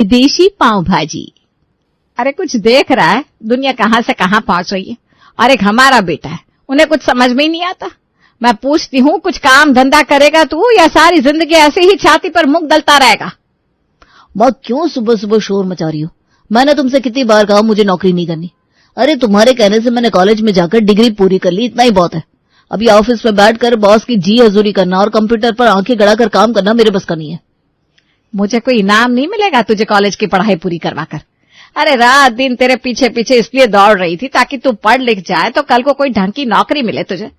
विदेशी पाव भाजी। अरे कुछ देख रहा है दुनिया कहां से कहां पहुंच रही है। और एक हमारा बेटा है, उन्हें कुछ समझ में ही नहीं आता। मैं पूछती हूँ कुछ काम धंधा करेगा तू या सारी जिंदगी ऐसे ही छाती पर मुंह दलता रहेगा। माँ क्यों सुबह सुबह शोर मचा रही हो? मैंने तुमसे कितनी बार कहा मुझे नौकरी नहीं करनी। अरे तुम्हारे कहने से मैंने कॉलेज में जाकर डिग्री पूरी कर ली, इतना ही बहुत है। अभी ऑफिस में बैठकर बॉस की जी हजूरी करना और कंप्यूटर पर आंखें गड़ाकर काम करना मेरे बस का नहीं है। मुझे कोई इनाम नहीं मिलेगा तुझे कॉलेज की पढ़ाई पूरी करवाकर। अरे रात दिन तेरे पीछे पीछे इसलिए दौड़ रही थी ताकि तू पढ़ लिख जाए तो कल को कोई ढंग की नौकरी मिले तुझे।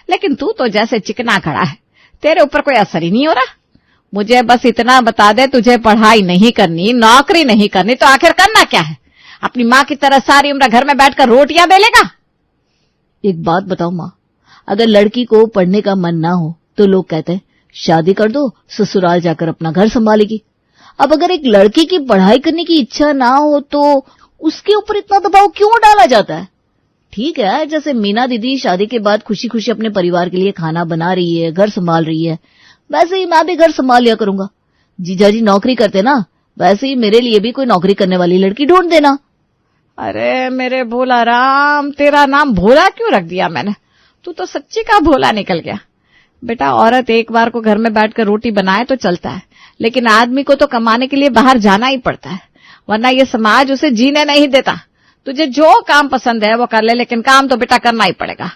लेकिन तू तो जैसे चिकना खड़ा है, तेरे ऊपर कोई असर ही नहीं हो रहा। मुझे बस इतना बता दे, तुझे पढ़ाई नहीं करनी, नौकरी नहीं करनी तो आखिर करना क्या है? अपनी माँ की तरह सारी उम्र घर में बैठकर रोटियां बेलेगा? एक बात बताओ माँ, अगर लड़की को पढ़ने का मन ना हो तो लोग कहते हैं शादी कर दो, ससुराल जाकर अपना घर संभालेगी। अब अगर एक लड़की की पढ़ाई करने की इच्छा ना हो तो उसके ऊपर इतना दबाव क्यों डाला जाता है? ठीक है, जैसे मीना दीदी शादी के बाद खुशी खुशी अपने परिवार के लिए खाना बना रही है, घर संभाल रही है, वैसे ही मैं भी घर संभाल लिया करूंगा। जीजाजी नौकरी करते ना, वैसे ही मेरे लिए भी कोई नौकरी करने वाली लड़की ढूंढ देना। अरे मेरे भोला राम, तेरा नाम भोला क्यों रख दिया मैंने? तू तो सच्ची का भोला निकल गया। बेटा औरत एक बार को घर में बैठकर रोटी बनाए तो चलता है, लेकिन आदमी को तो कमाने के लिए बाहर जाना ही पड़ता है, वरना ये समाज उसे जीने नहीं देता। तुझे जो काम पसंद है वो कर ले, लेकिन काम तो बेटा करना ही पड़ेगा।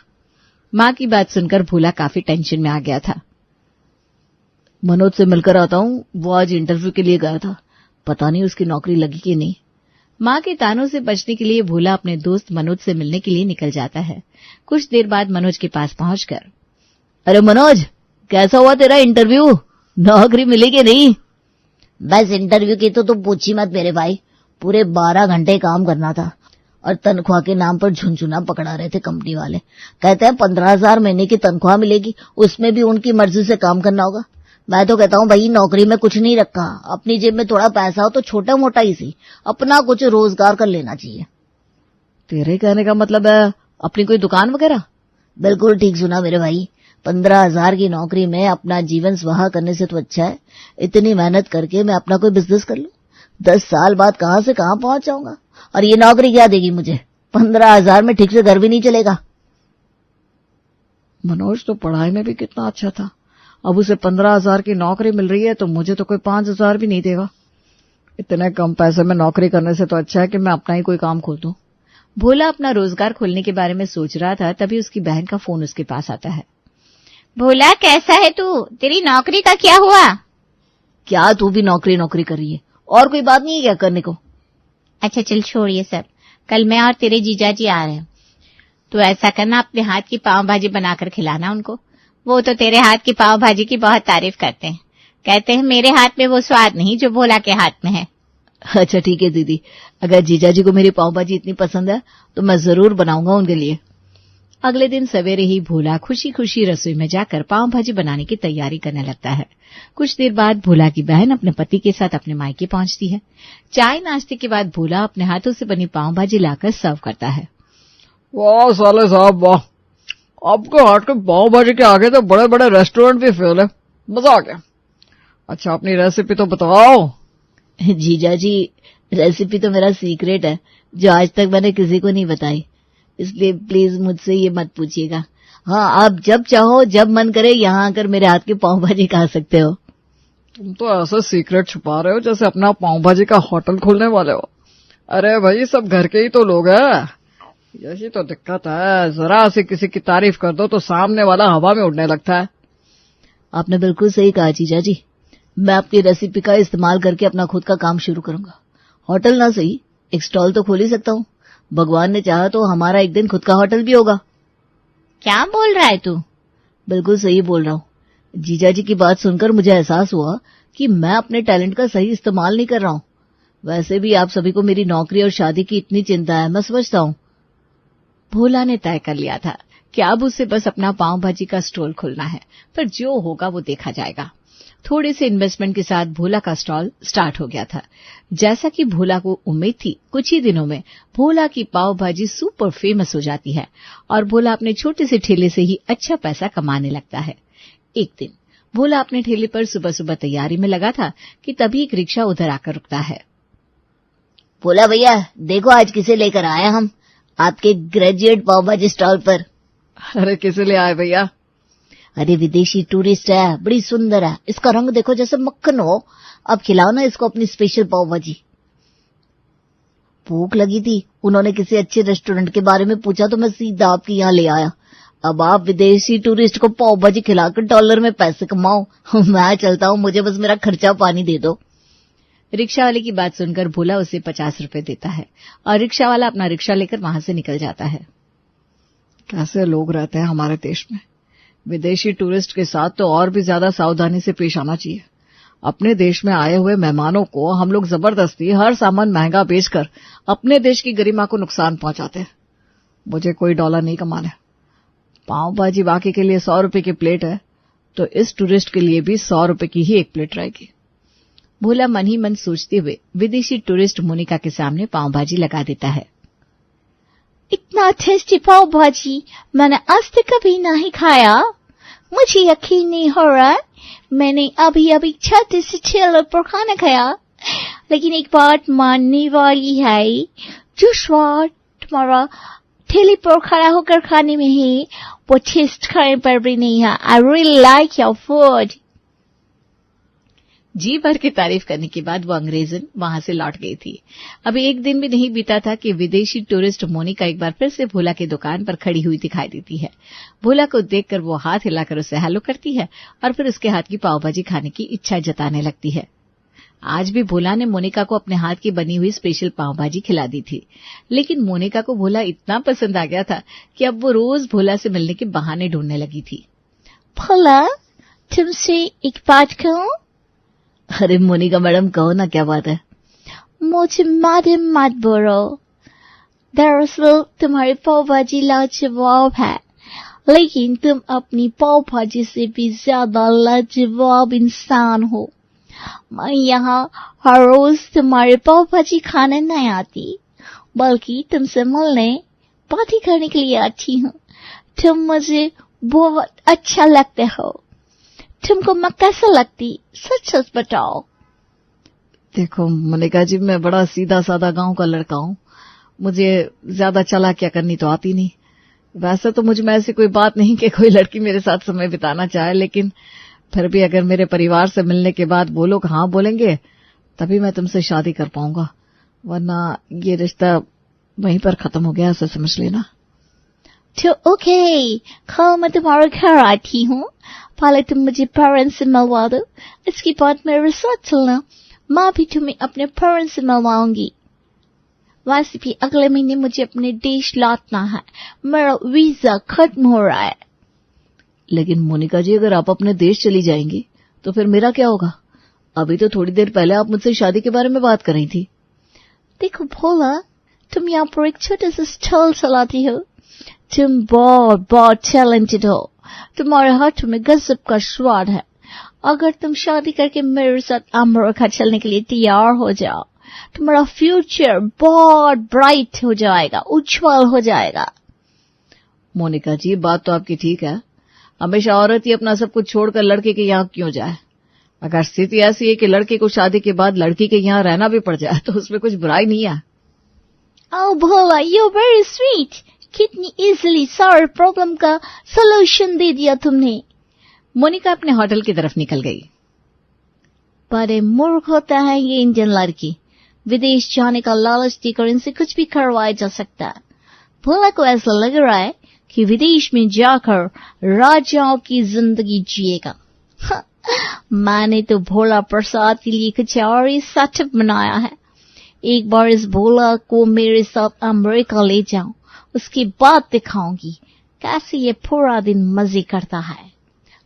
माँ की बात सुनकर भोला काफी टेंशन में आ गया था। मनोज से मिलकर आता हूँ, वो आज इंटरव्यू के लिए गया था, पता नहीं उसकी नौकरी लगी कि नहीं। माँ के तानों से बचने के लिए भोला अपने दोस्त मनोज से मिलने के लिए निकल जाता है। कुछ देर बाद मनोज के पास पहुंचकर, अरे मनोज, कैसा हुआ तेरा इंटरव्यू? नौकरी मिली कि नहीं? बस इंटरव्यू की तो तुम पूछी मत मेरे भाई, पूरे 12 घंटे काम करना था और तनख्वाह के नाम पर झुनझुना पकड़ा रहे थे कंपनी वाले। कहते हैं 15,000 महीने की तनख्वाह मिलेगी, उसमें भी उनकी मर्जी से काम करना होगा। मैं तो कहता हूँ भाई नौकरी में कुछ नहीं रखा, अपनी जेब में थोड़ा पैसा हो तो छोटा मोटा ही सी अपना कुछ रोजगार कर लेना चाहिए। तेरे कहने का मतलब है अपनी कोई दुकान वगैरह? बिल्कुल ठीक सुना मेरे भाई, 15,000 की नौकरी में अपना जीवन स्वाहा करने से तो अच्छा है इतनी मेहनत करके मैं अपना कोई बिजनेस कर लूं। 10 साल बाद कहां से कहां पहुंच जाऊंगा, और ये नौकरी क्या देगी मुझे? 15,000 में ठीक से घर भी नहीं चलेगा। मनोज तो पढ़ाई में भी कितना अच्छा था, अब उसे 15,000 की नौकरी मिल रही है तो मुझे तो कोई 5,000 भी नहीं देगा। इतने कम पैसे में नौकरी करने से तो अच्छा है कि मैं अपना ही कोई काम खोल दूं। भोला अपना रोजगार खोलने के बारे में सोच रहा था, तभी उसकी बहन का फोन उसके पास आता है। भोला कैसा है तू? तेरी नौकरी का क्या हुआ? क्या तू भी नौकरी कर रही है? और कोई बात नहीं है क्या करने को? अच्छा चल छोड़ ये सब, कल मैं और तेरे जीजाजी आ रहे हैं। तो ऐसा करना, अपने हाथ की पाव भाजी बनाकर खिलाना उनको। वो तो तेरे हाथ की पाव भाजी की बहुत तारीफ करते हैं, कहते हैं मेरे हाथ में वो स्वाद नहीं जो भोला के हाथ में है। अच्छा ठीक है दीदी, अगर जीजाजी को मेरी पाव भाजी इतनी पसंद है तो मैं जरूर बनाऊंगा उनके लिए। अगले दिन सवेरे ही भोला खुशी खुशी रसोई में जाकर पाव भाजी बनाने की तैयारी करने लगता है। कुछ देर बाद भोला की बहन अपने पति के साथ अपने मायके पहुंचती है। चाय नाश्ते के बाद भोला अपने हाथों से बनी पाव भाजी लाकर सर्व करता है। वाह साले साहब वाह, आपके हाथ के पाव भाजी के आगे तो बड़े बड़े रेस्टोरेंट भी फेल है, मजा आ गया। अच्छा अपनी रेसिपी तो बताओ। जीजाजी रेसिपी तो मेरा सीक्रेट है जो आज तक मैंने किसी को नहीं बताई, इसलिए प्लीज मुझसे ये मत पूछिएगा। हाँ, आप जब चाहो जब मन करे यहाँ आकर मेरे हाथ की पाव भाजी खा सकते हो। तुम तो ऐसा सीक्रेट छुपा रहे हो जैसे अपना पाव भाजी का होटल खोलने वाले हो। अरे भाई सब घर के ही तो लोग हैं, यही तो दिक्कत है, जरा से किसी की तारीफ कर दो तो सामने वाला हवा में उड़ने लगता है। आपने बिल्कुल सही कहा जीजाजी, मैं अपनी रेसिपी का इस्तेमाल करके अपना खुद का काम शुरू करूंगा। होटल ना सही, एक स्टॉल तो खोल ही सकता हूँ। भगवान ने चाहा तो हमारा एक दिन खुद का होटल भी होगा। क्या बोल रहा है तू? बिल्कुल सही बोल रहा हूँ। जीजाजी की बात सुनकर मुझे एहसास हुआ कि मैं अपने टैलेंट का सही इस्तेमाल नहीं कर रहा हूँ। वैसे भी आप सभी को मेरी नौकरी और शादी की इतनी चिंता है, मैं समझता हूँ। भोला ने तय कर लिया था कि अब उसे बस अपना पाव भाजी का स्टॉल खोलना है, पर जो होगा वो देखा जाएगा। थोड़े से इन्वेस्टमेंट के साथ भोला का स्टॉल स्टार्ट हो गया था। जैसा कि भोला को उम्मीद थी, कुछ ही दिनों में भोला की पाव भाजी सुपर फेमस हो जाती है और भोला अपने छोटे से ठेले से ही अच्छा पैसा कमाने लगता है। एक दिन भोला अपने ठेले पर सुबह सुबह तैयारी में लगा था कि तभी एक रिक्शा उधर आकर रुकता है। बोला भैया देखो आज किसे लेकर आए हम आपके ग्रेजुएट पाव भाजी स्टॉल पर। अरे किसे ले आए भैया? अरे विदेशी टूरिस्ट है, बड़ी सुंदर है, इसका रंग देखो जैसे मक्खन हो। अब खिलाओ ना इसको अपनी स्पेशल पाव भाजी। भूख लगी थी, उन्होंने किसी अच्छे रेस्टोरेंट के बारे में पूछा तो मैं सीधा आपके यहाँ ले आया। अब आप विदेशी टूरिस्ट को पाव भाजी खिलाकर डॉलर में पैसे कमाओ। मैं चलता हूँ, मुझे बस मेरा खर्चा पानी दे दो। रिक्शा वाले की बात सुनकर भोला उसे 50 रुपए देता है और रिक्शा वाला अपना रिक्शा लेकर वहां से निकल जाता है। कैसे लोग रहते हैं हमारे देश में। विदेशी टूरिस्ट के साथ तो और भी ज्यादा सावधानी से पेश आना चाहिए। अपने देश में आए हुए मेहमानों को हम लोग जबरदस्ती हर सामान महंगा बेचकर अपने देश की गरिमा को नुकसान पहुंचाते हैं। मुझे कोई डॉलर नहीं कमाना। पाव भाजी बाकी के लिए 100 रुपए की प्लेट है तो इस टूरिस्ट के लिए भी 100 रुपए की ही एक प्लेट रहेगी। भोला मन ही मन सोचते हुए विदेशी टूरिस्ट मोनिका के सामने पाव भाजी लगा देता है। इतना टेस्टी पाव भाजी मैंने आज तक कभी नहीं खाया। मुझे यकीन नहीं हो रहा। मैंने अभी छत से ठेले पर खाना खाया, लेकिन एक बात मानने वाली है, जो स्वाद तुम्हारा ठेले पर खड़ा होकर खाने में है वो टेस्ट खाने पर भी नहीं है। I really like your food. जी भर की तारीफ करने के बाद वो अंग्रेजन वहां से लौट गई थी। अभी एक दिन भी नहीं बीता था कि विदेशी टूरिस्ट मोनिका एक बार फिर से भोला की दुकान पर खड़ी हुई दिखाई देती है। भोला को देखकर वो हाथ हिलाकर उसे हेलो करती है और फिर उसके हाथ की पाव भाजी खाने की इच्छा जताने लगती है। आज भी भोला ने मोनिका को अपने हाथ की बनी हुई स्पेशल पाव भाजी खिला दी थी, लेकिन मोनिका को भोला इतना पसंद आ गया था कि अब वो रोज भोला से मिलने के बहाने ढूंढने लगी थी। भोला, तुमसे एक बात कहूं? अरे मोनिका मैडम कहो ना, क्या बात है? मुझे मैडम मत बोलो। दरअसल तुम्हारी पाव भाजी लाजवाब है, लेकिन तुम अपनी पाव भाजी से भी ज्यादा लाजवाब इंसान हो। मैं यहाँ हर रोज तुम्हारी पाव भाजी खाने नहीं आती, बल्कि तुमसे मिलने बातें करने के लिए आती हूँ। तुम मुझे बहुत अच्छा लगते हो। तुमको मैं कैसा लगती, सच सच बताओ। देखो मोनिका जी, मैं बड़ा सीधा साधा गांव का लड़का हूँ। मुझे ज्यादा चालाकियां करनी तो आती नहीं। वैसे तो मुझ में ऐसी कोई बात नहीं कि कोई लड़की मेरे साथ समय बिताना चाहे, लेकिन फिर भी अगर मेरे परिवार से मिलने के बाद वो लोग हाँ बोलेंगे तभी मैं तुमसे शादी कर पाऊंगा, वरना ये रिश्ता वहीं पर खत्म हो गया, ऐसा समझ लेना। तो ओके, कल मैं तुम्हारे घर आती हूँ। पहले तुम मुझे पेरेंट्स से मिलवा दो, इसके बाद मेरे साथ चलना। मैं भी तुम्हें अपने पेरेंट्स से मिलवाऊंगी। वैसे भी अगले महीने मुझे अपने देश लौटना है, मेरा वीजा खत्म हो रहा है। लेकिन मोनिका जी, अगर आप अपने देश चली जाएंगी तो फिर मेरा क्या होगा? अभी तो थोड़ी देर पहले आप मुझसे शादी के बारे में बात कर रही थी। देखो भोला, तुम यहाँ पर एक छोटा सा स्टॉल चलाती हो। तुम बहुत टैलेंटेड हो। तुम्हारे हाथों में गजब का स्वाद है। अगर तुम शादी करके मेरे साथ अमेरिका चलने के लिए तैयार हो जाओ, तुम्हारा फ्यूचर बहुत ब्राइट हो जाएगा, उज्जवल हो जाएगा। मोनिका जी, बात तो आपकी ठीक है। हमेशा औरत ही अपना सब कुछ छोड़कर लड़के के यहाँ क्यों जाए? अगर स्थिति ऐसी है कि लड़के को शादी के बाद लड़की के यहाँ रहना भी पड़ जाए तो उसमें कुछ बुराई नहीं है। ओह भोला, यू वेरी स्वीट। कितनी इजीली सारे प्रॉब्लम का सॉल्यूशन दे दिया तुमने। मोनिका अपने होटल की तरफ निकल गई। बड़े मूर्ख होता है ये इंडियन लड़की। विदेश जाने का लालच देकर इनसे कुछ भी करवाया जा सकता है। भोला को ऐसा लग रहा है कि विदेश में जाकर राजाओं की जिंदगी जिएगा। मैंने तो भोला प्रसाद के लिए कुछ और ही सेटअप बनाया है। एक बार इस भोला को मेरे साथ अमेरिका ले जाऊं, उसके बाद दिखाऊंगी कैसे ये पूरा दिन मजे करता है।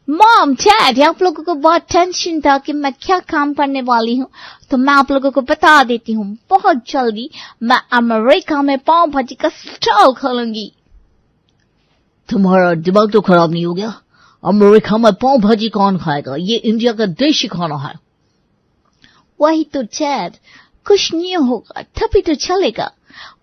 मॉम, डैड, आप लोगों को बहुत टेंशन था कि मैं क्या काम करने वाली हूँ, तो मैं आप लोगों को बता देती हूँ। बहुत जल्दी मैं अमेरिका में पाव भाजी का स्टॉल खोलूंगी। तुम्हारा दिमाग तो खराब नहीं हो गया? अमेरिका में पाव भाजी कौन खाएगा? ये इंडिया का देशी खाना है। वही तो डैड, कुछ नहीं होगा तभी तो चलेगा।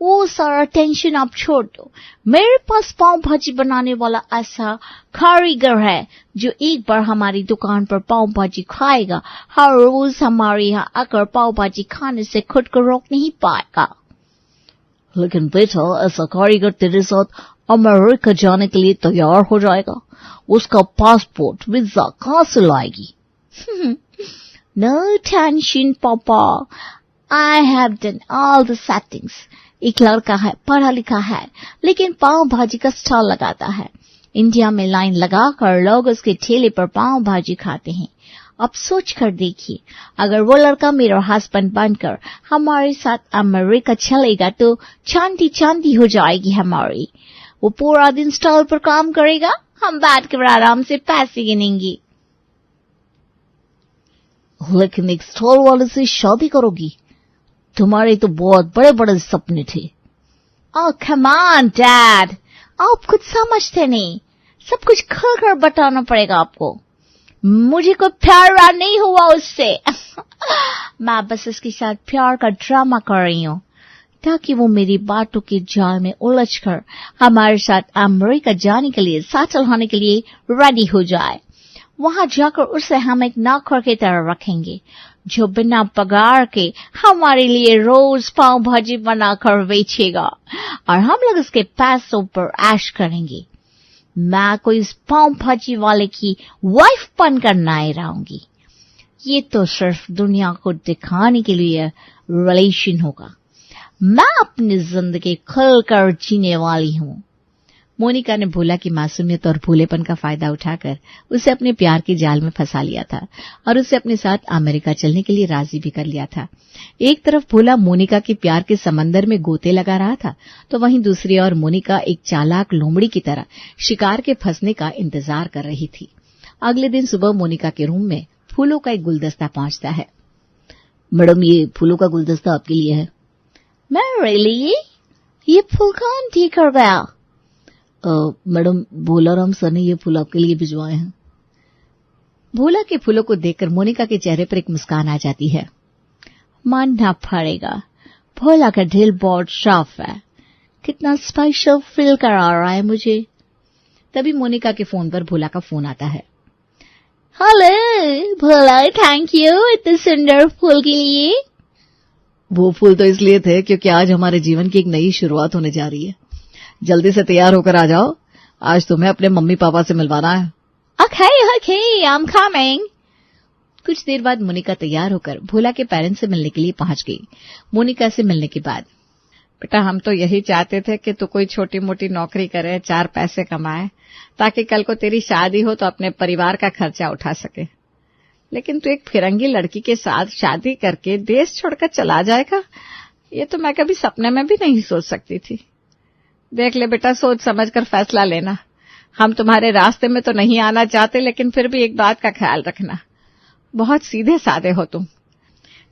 वो सारा टेंशन आप छोड़ दो। मेरे पास पाव भाजी बनाने वाला ऐसा कारीगर है जो एक बार हमारी दुकान पर पाव भाजी खाएगा, हर रोज हमारे यहाँ आकर पाव भाजी खाने से खुद को रोक नहीं पाएगा। लेकिन बेटा, ऐसा कारीगर तेरे साथ अमेरिका जाने के लिए तैयार हो जाएगा, उसका पासपोर्ट वीजा कहाँ से लाएगी? No tension, Papa. I have done all the settings. एक लड़का है, पढ़ा लिखा है, लेकिन पाव भाजी का स्टॉल लगाता है। इंडिया में लाइन लगाकर लोग उसके ठेले पर पाव भाजी खाते हैं। अब सोच कर देखिए, अगर वो लड़का मेरा हस्बैंड बनकर हमारे साथ अमेरिका चलेगा तो चांदी चांदी हो जाएगी हमारी। वो पूरा दिन स्टॉल पर काम करेगा, हम बैठकर आराम से पैसे गिनेंगे। लेकिन एक स्टॉल वाले से शादी करोगी? तुम्हारे तो बहुत बड़े बड़े सपने थे। ओह कम ऑन डैड, आप कुछ समझते नहीं। सब कुछ खुलकर बताना पड़ेगा आपको। मुझे कोई प्यार व्यार नहीं हुआ उससे। मैं बस उसके साथ प्यार का ड्रामा कर रही हूँ ताकि वो मेरी बातों के जाल में उलझकर हमारे साथ अमेरिका जाने के लिए, सेटल होने के लिए रेडी हो जाए। वहां जाकर उसे हम एक नौकर की तरह रखेंगे जो बिना पगार के हमारे लिए रोज पाव भाजी बनाकर बेचेगा और हम लोग उसके पैसों पर ऐश करेंगे। मैं कोई इस पाव भाजी वाले की वाइफ बनकर नहीं रहूंगी। ये तो सिर्फ दुनिया को दिखाने के लिए रिलेशन होगा। मैं अपनी जिंदगी खुलकर जीने वाली हूँ। मोनिका ने भोला की मासूमियत और भोलेपन का फायदा उठाकर उसे अपने प्यार के जाल में फंसा लिया था और उसे अपने साथ अमेरिका चलने के लिए राजी भी कर लिया था। एक तरफ भोला मोनिका के प्यार के समंदर में गोते लगा रहा था, तो वहीं दूसरी ओर मोनिका एक चालाक लोमड़ी की तरह शिकार के फंसने का इंतजार कर रही थी। अगले दिन सुबह मोनिका के रूम में फूलों का एक गुलदस्ता पहुंचता है। मैडम, ये फूलों का गुलदस्ता आपके लिए है। मेरे लिए? ये फूल कौन ठीक कर गया? मैडम, भोलाराम सर ने ये फूल आपके लिए भिजवाए हैं। भोला के फूलों को देखकर मोनिका के चेहरे पर एक मुस्कान आ जाती है। मानना पड़ेगा, भोला का दिल बहुत साफ है। कितना स्पेशल फील करा रहा है मुझे। तभी मोनिका के फोन पर भोला का फोन आता है। हेलो भोला, थैंक यू इतने सुंदर फूल के लिए। वो फूल तो इसलिए थे क्योंकि आज हमारे जीवन की एक नई शुरुआत होने जा रही है। जल्दी से तैयार होकर आ जाओ, आज तुम्हें अपने मम्मी पापा से मिलवाना है। Okay okay, I am coming. कुछ देर बाद मोनिका तैयार होकर भोला के पेरेंट्स से मिलने के लिए पहुंच गई। मोनिका से मिलने के बाद, बेटा हम तो यही चाहते थे कि तू कोई छोटी मोटी नौकरी करे, 4 पैसे कमाए, ताकि कल को तेरी शादी हो तो अपने परिवार का खर्चा उठा सके। लेकिन तू एक फिरंगी लड़की के साथ शादी करके देश छोड़कर चला जाएगा, ये तो मैं कभी सपने में भी नहीं सोच सकती थी। देख ले बेटा, सोच समझ कर फैसला लेना। हम तुम्हारे रास्ते में तो नहीं आना चाहते, लेकिन फिर भी एक बात का ख्याल रखना, बहुत सीधे साधे हो तुम।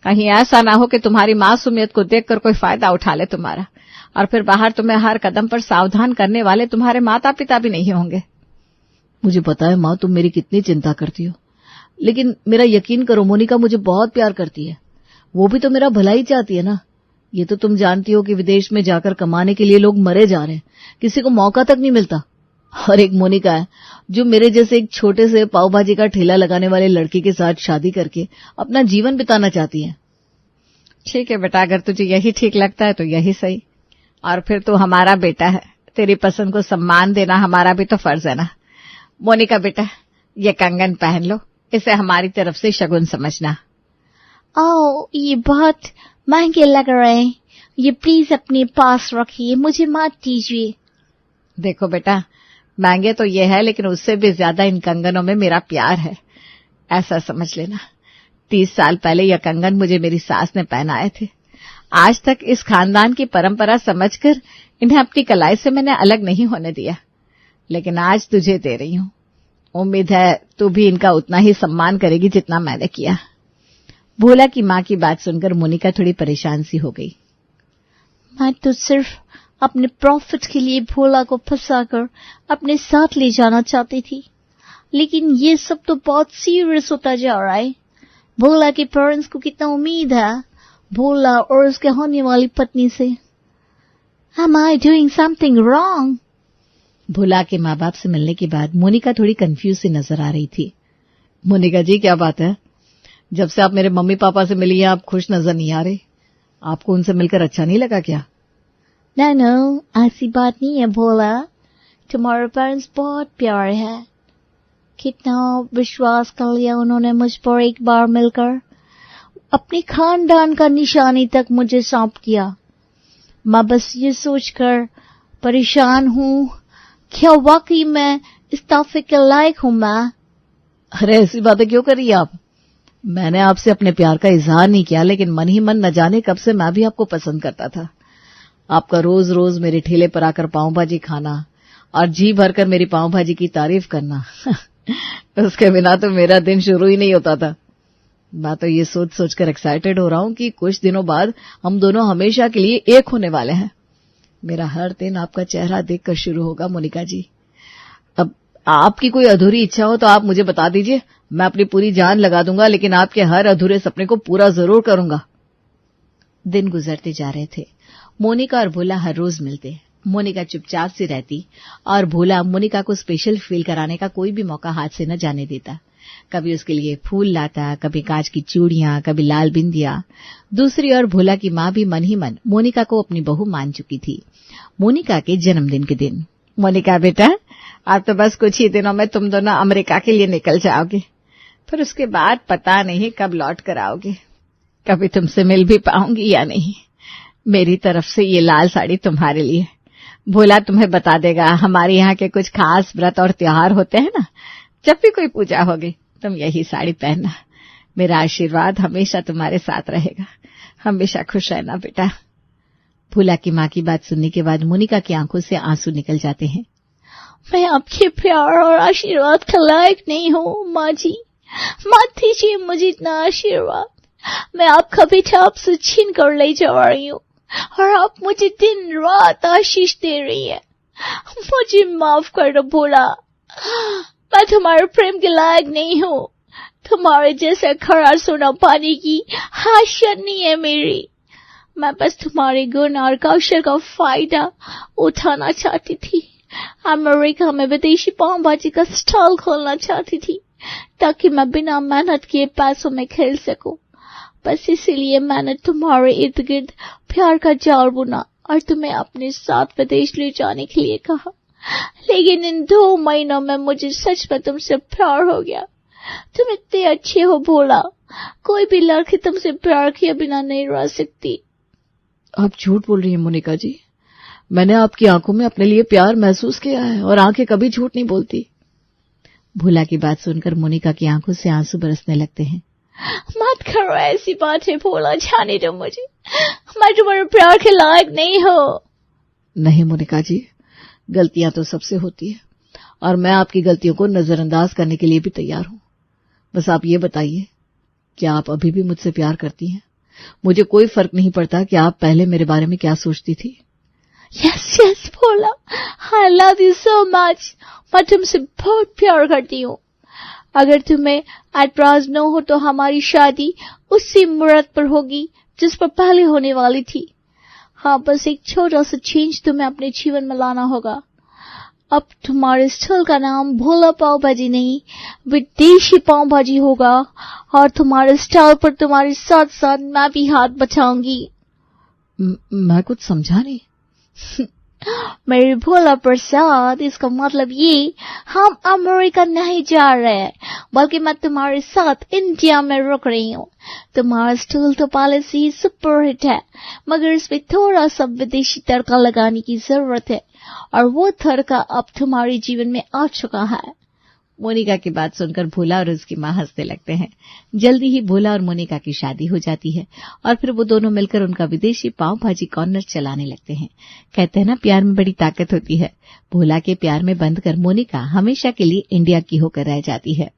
कहीं ऐसा ना हो कि तुम्हारी मासूमियत को देखकर कोई फायदा उठा ले तुम्हारा, और फिर बाहर तुम्हें हर कदम पर सावधान करने वाले तुम्हारे माता पिता भी नहीं होंगे। मुझे पता है माँ, तुम मेरी कितनी चिंता करती हो, लेकिन मेरा यकीन करो, मोनिका मुझे बहुत प्यार करती है। वो भी तो मेरा भला ही चाहती है ना। ये तो तुम जानती हो कि विदेश में जाकर कमाने के लिए लोग मरे जा रहे हैं, किसी को मौका तक नहीं मिलता। और एक मोनिका है जो मेरे जैसे एक छोटे से पाव भाजी का ठेला लगाने वाले लड़के के साथ शादी करके अपना जीवन बिताना चाहती है। ठीक है बेटा, अगर तुझे यही ठीक लगता है तो यही सही। और फिर तू हमारा बेटा है, तेरी पसंद को सम्मान देना हमारा भी तो फर्ज है ना। मोनिका बेटा, ये कंगन पहन लो, इसे हमारी तरफ से शगुन समझना। ओह, ये बहुत महंगे लग रहे हैं, ये प्लीज अपने पास रखिए, मुझे मत दीजिए। देखो बेटा, महंगे तो ये है, लेकिन उससे भी ज्यादा इन कंगनों में मेरा प्यार है, ऐसा समझ लेना। 30 साल पहले यह कंगन मुझे मेरी सास ने पहनाए थे। आज तक इस खानदान की परंपरा समझकर इन्हें अपनी कलाई से मैंने अलग नहीं होने दिया, लेकिन आज तुझे दे रही हूँ। उम्मीद है तू भी इनका उतना ही सम्मान करेगी जितना मैंने किया। भोला की माँ की बात सुनकर मोनिका थोड़ी परेशान सी हो गई। मैं तो सिर्फ अपने प्रॉफिट के लिए भोला को फंसाकर अपने साथ ले जाना चाहती थी, लेकिन ये सब तो बहुत सीरियस होता जा रहा है। भोला के पेरेंट्स को कितना उम्मीद है भोला और उसके होने वाली पत्नी से। Am I doing something wrong? भोला के माँ बाप से मिलने के बाद मोनिका थोड़ी कंफ्यूज सी नजर आ रही थी। मोनिका जी, क्या बात है? जब से आप मेरे मम्मी पापा से मिली हैं, आप खुश नजर नहीं आ रही। आपको उनसे मिलकर अच्छा नहीं लगा क्या? No, ऐसी बात नहीं है भोला। तुम्हारे पेरेंट्स बहुत प्यारे हैं। कितना विश्वास कर लिया उन्होंने मुझ पर एक बार मिलकर। अपने खानदान का निशानी तक मुझे सौंप किया। मैं बस ये सोचकर परेशान हूँ, क्या वाकई मैं इस तोहफे के लायक हूँ मैं? अरे ऐसी बातें क्यों कर रही आप? मैंने आपसे अपने प्यार का इजहार नहीं किया, लेकिन मन ही मन न जाने कब से मैं भी आपको पसंद करता था। आपका रोज रोज मेरे ठेले पर आकर पाव भाजी खाना और जी भरकर मेरी पाव भाजी की तारीफ करना उसके बिना तो मेरा दिन शुरू ही नहीं होता था। मैं तो ये सोच सोचकर एक्साइटेड हो रहा हूं कि कुछ दिनों बाद हम दोनों हमेशा के लिए एक होने वाले हैं। मेरा हर दिन आपका चेहरा देखकर शुरू होगा मोनिका जी। अब आपकी कोई अधूरी इच्छा हो तो आप मुझे बता दीजिए, मैं अपनी पूरी जान लगा दूंगा, लेकिन आपके हर अधूरे सपने को पूरा जरूर करूंगा। दिन गुजरते जा रहे थे। मोनिका और भोला हर रोज मिलते। मोनिका चुपचाप सी रहती और भोला मोनिका को स्पेशल फील कराने का कोई भी मौका हाथ से न जाने देता। कभी उसके लिए फूल लाता, कभी कांच की चूड़ियां, कभी लाल बिंदिया। दूसरी ओर भोला की मां भी मन ही मन मोनिका को अपनी बहू मान चुकी थी। मोनिका के जन्मदिन के दिन, मोनिका बेटा, अब तो बस कुछ ही दिनों में तुम दोनों अमेरिका के लिए निकल जाओगे, फिर उसके बाद पता नहीं कब लौट कर आओगे। कभी तुमसे मिल भी पाऊंगी या नहीं। मेरी तरफ से ये लाल साड़ी तुम्हारे लिए। भोला तुम्हें बता देगा, हमारे यहाँ के कुछ खास व्रत और त्योहार होते हैं ना, जब भी कोई पूजा होगी तुम यही साड़ी पहनना। मेरा आशीर्वाद हमेशा तुम्हारे साथ रहेगा। हमेशा खुश रहना बेटा। भोला की माँ की बात सुनने के बाद मोनिका की आंखों से आंसू निकल जाते हैं। मैं आपके प्यार और आशीर्वाद का लायक नहीं हूँ माँ जी। मत दीजिए मुझे इतना आशीर्वाद। मैं आपका बेटा आपसे छीन कर ले जा रही हूँ और आप मुझे दिन रात आशीष दे रही है। मुझे माफ कर दो भोला। मैं तुम्हारे प्रेम के लायक नहीं हूँ। तुम्हारे जैसे खरा सोना पाने की हाशियत नहीं है मेरी। मैं बस तुम्हारे गुण और कौशल का फायदा उठाना चाहती थी। अमेरिका में विदेशी पाव भाजी का स्टॉल खोलना चाहती थी ताकि मैं बिना मेहनत किए पैसों में खेल सकूं। बस इसीलिए मैंने तुम्हारे इर्द गिर्द प्यार का जाल बुना और तुम्हें अपने साथ विदेश ले जाने के लिए कहा। लेकिन इन 2 महीनों में मुझे सच में तुमसे प्यार हो गया। तुम इतने अच्छे हो भोला, कोई भी लड़की तुमसे प्यार किए बिना नहीं रह सकती। आप झूठ बोल रही हैं मोनिका जी। मैंने आपकी आंखों में अपने लिए प्यार महसूस किया है और आंखें कभी झूठ नहीं बोलती। भोला की बात सुनकर मोनिका की आंखों से आंसू बरसने लगते हैं। मत करो ऐसी बात है भोला, जाने दो मुझे। मैं तुम्हारे प्यार के लायक नहीं हो। नहीं मोनिका जी, गलतियां तो सबसे होती है और मैं आपकी गलतियों को नजरअंदाज करने के लिए भी तैयार हूं। बस आप ये बताइए, क्या आप अभी भी मुझसे प्यार करती हैं? मुझे कोई फर्क नहीं पड़ता कि आप पहले मेरे बारे में क्या सोचती थी। Yes yes Bhola, I love you so much. मैं तुमसे बहुत प्यार करती हूँ। अगर तुम्हें एतराज न हो तो हमारी शादी उसी मुहूर्त पर होगी जिस पर पहले होने वाली थी। हाँ, बस एक छोटा सा चेंज तुम्हें अपने जीवन में लाना होगा। अब तुम्हारे स्टॉल का नाम भोला पाव भाजी नहीं, विदेशी पाव भाजी होगा और तुम्हारे स्टॉल पर तुम्हारे साथ साथ मैं भी हाथ बचाऊंगी। मैं कुछ समझा नहीं। मेरे भोला प्रसाद, इसका मतलब ये, हम अमेरिका नहीं जा रहे हैं, बल्कि मैं तुम्हारे साथ इंडिया में रुक रही हूँ। तुम्हारा स्टॉल तो पहले से ही सुपरहिट है, मगर इसमें थोड़ा सा विदेशी तड़का लगाने की जरूरत है और वो तड़का अब तुम्हारे जीवन में आ चुका है। मोनिका की बात सुनकर भोला और उसकी मां हंसने लगते हैं। जल्दी ही भोला और मोनिका की शादी हो जाती है और फिर वो दोनों मिलकर उनका विदेशी पाव भाजी कॉर्नर चलाने लगते हैं। कहते हैं ना, प्यार में बड़ी ताकत होती है। भोला के प्यार में बंद कर मोनिका हमेशा के लिए इंडिया की होकर रह जाती है।